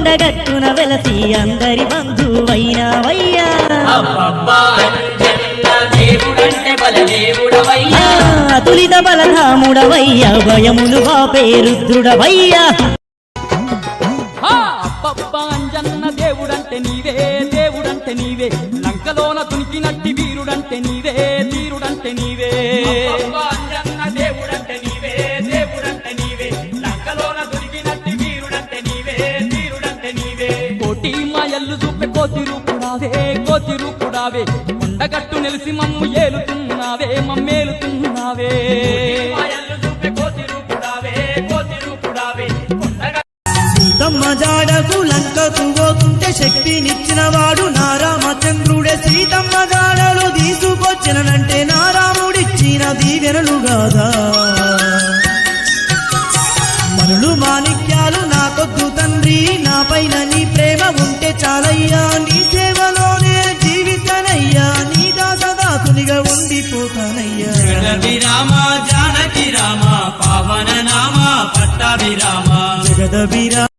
కొండగట్టున వెలసి అందరి బంధువైనావయ్యా అతులిత బలధాముడవయ్యా భయములు బాపే రుద్రుడవయ్యా అంజన్న దేవుడంటే నీవే దేవుడంటే నీవే లంకలోన తునికినట్టి వీరుడంటే నీవే వీరుడంటే నీవే అంజన్న దేవుడంటే నీవే దేవుడంటే నీవే లంకలోన తునికినట్టి వీరుడంటే నీవే వీరుడంటే నీవే కోటి మాయల్లు చూపే కోతి రూపుడావే కొండగట్టు నిలిసి మమ్ము ఏలుతున్నావే మమ్మేలుతున్నావే సీతమ్మ జాడకు లంకకు పోతుంటే శక్తినిచ్చిన వాడు నా రామచంద్రుడే సీతమ్మ జాడలో తీసుకొచ్చినంటే నా రాముడిచ్చిన దీవెనలు గాదా మనులు మాణిక్యాలు నాకొద్దు తండ్రి నా పైన నీ ప్రేమ ఉంటే చాలయ్యా నీ సేవలోనే జీవితనయ్యా నీ దాసదాసునిగా ఉండిపోతానయ్యా రామ జానకి రామ పావన నామ పట్టాభి రామ జగదభిరా